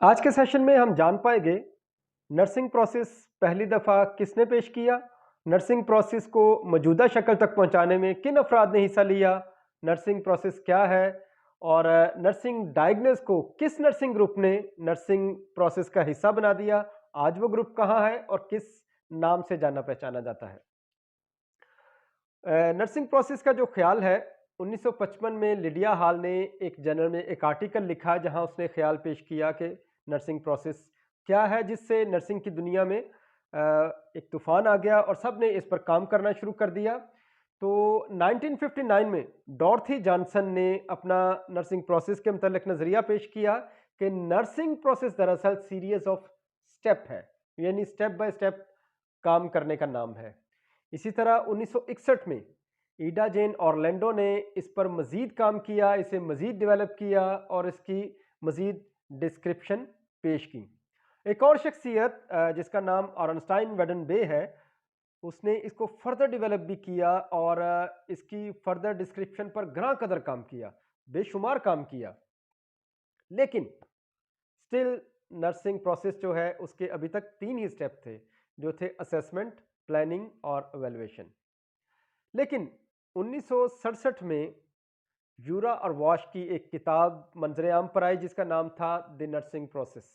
आज के सेशन में हम जान पाएंगे नर्सिंग प्रोसेस पहली दफ़ा किसने पेश किया, नर्सिंग प्रोसेस को मौजूदा शक्ल तक पहुंचाने में किन अफराद ने हिस्सा लिया, नर्सिंग प्रोसेस क्या है और नर्सिंग डायग्नोस को किस नर्सिंग ग्रुप ने नर्सिंग प्रोसेस का हिस्सा बना दिया। आज वो ग्रुप कहाँ है और किस नाम से जाना पहचाना जाता है। नर्सिंग प्रोसेस का जो ख्याल है 1955 में लिडिया हॉल ने एक जर्नल में एक आर्टिकल लिखा जहां उसने ख्याल पेश किया कि नर्सिंग प्रोसेस क्या है, जिससे नर्सिंग की दुनिया में एक तूफान आ गया और सब ने इस पर काम करना शुरू कर दिया। तो 1959 में डॉर्थी जॉनसन ने अपना नर्सिंग प्रोसेस के मतलब नज़रिया पेश किया कि नर्सिंग प्रोसेस दरअसल सीरीज ऑफ स्टेप है, यानी स्टेप बाय स्टेप काम करने का नाम है। इसी तरह 1961 में ईडा जेन ऑरलैंडो ने इस पर मज़ीद काम किया, इसे मज़ीद डेवलप किया और इसकी मज़ीद डिस्क्रिप्शन पेश की। एक और शख्सियत जिसका नाम ऑर्नस्टाइन वेडन बे है, उसने इसको फर्दर डेवलप भी किया और इसकी फर्दर डिस्क्रिप्शन पर ग्रां कदर काम किया, बेशुमार काम किया। लेकिन स्टिल नर्सिंग प्रोसेस जो है उसके अभी तक तीन ही स्टेप थे, जो थे असेसमेंट, प्लानिंग और एवेल्युएशन। लेकिन 1967 में यूरा और वॉश की एक किताब मंजरे आम पर आई जिसका नाम था द नर्सिंग प्रोसेस।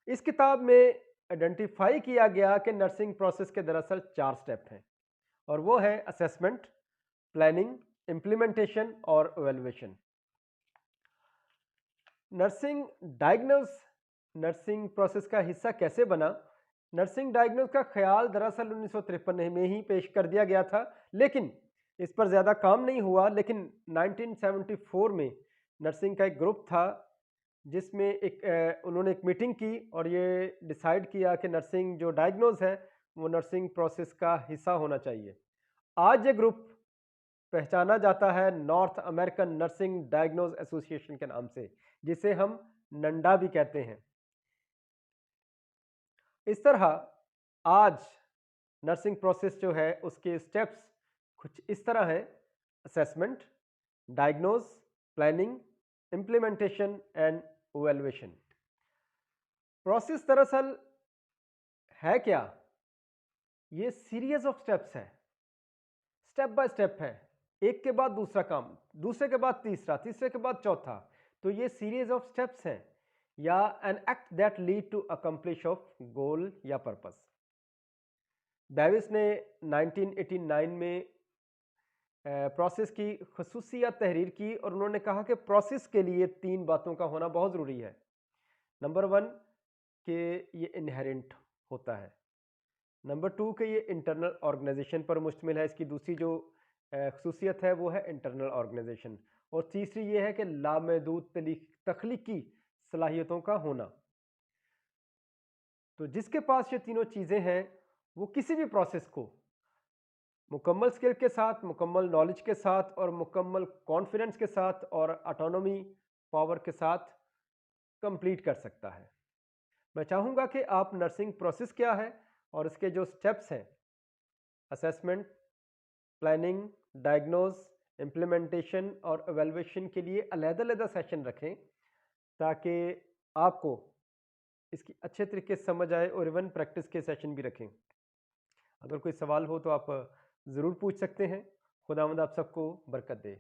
इस किताब में आइडेंटिफाई किया गया कि नर्सिंग प्रोसेस के दरअसल चार स्टेप हैं और वो है असेसमेंट, प्लानिंग, इम्प्लीमेंटेशन और evaluation. Nursing diagnose nursing process का हिस्सा कैसे बना। नर्सिंग डायग्नोस का ख्याल दरअसल 1953 में ही पेश कर दिया गया था, लेकिन इस पर ज़्यादा काम नहीं हुआ। लेकिन 1974 में नर्सिंग का एक ग्रुप था जिसमें उन्होंने एक मीटिंग की और ये डिसाइड किया कि नर्सिंग जो डायग्नोस है वो नर्सिंग प्रोसेस का हिस्सा होना चाहिए। आज ये ग्रुप पहचाना जाता है north American nursing diagnose association के नाम से, जिसे हम नंडा भी कहते हैं। इस तरह आज नर्सिंग प्रोसेस जो है उसके स्टेप्स कुछ इस तरह हैं: assessment, diagnose, planning, implementation and evaluation. Process दरअसल है क्या? ये सीरीज ऑफ स्टेप्स है, स्टेप बाय स्टेप है, एक के बाद दूसरा काम, दूसरे के बाद तीसरा, तीसरे के बाद चौथा। तो ये सीरीज ऑफ स्टेप्स हैं या an act that lead to accomplish of goal या पर्पस। डेविस ने 1989 में प्रोसेस की खसूसियत तहरीर की और उन्होंने कहा कि प्रोसेस के लिए तीन बातों का होना बहुत ज़रूरी है। नंबर वन कि ये इनहेरेंट होता है, नंबर टू कि ये इंटरनल ऑर्गेनाइजेशन पर मुश्तमिल है, इसकी दूसरी जो खसूसियत है वो है इंटरनल ऑर्गेनाइजेशन, और तीसरी ये है कि लामहदूद तख्लीकी सलाहियतों का होना। तो जिसके पास ये तीनों चीज़ें हैं वो किसी भी प्रोसेस को मुकम्मल स्किल के साथ, मुकम्मल नॉलेज के साथ और मुकम्मल कॉन्फिडेंस के साथ और ऑटोनॉमी पावर के साथ कंप्लीट कर सकता है। मैं चाहूँगा कि आप नर्सिंग प्रोसेस क्या है और इसके जो स्टेप्स हैं, असेसमेंट, प्लानिंग, डायग्नोस, इम्प्लीमेंटेशन और एवेल्युएशन के लिए अलग-अलग सेशन रखें ताकि आपको इसकी अच्छे तरीके से समझ आए और इवन प्रैक्टिस के सेशन भी रखें। अगर कोई सवाल हो तो आप ज़रूर पूछ सकते हैं। खुदावंद आप सबको बरकत दे।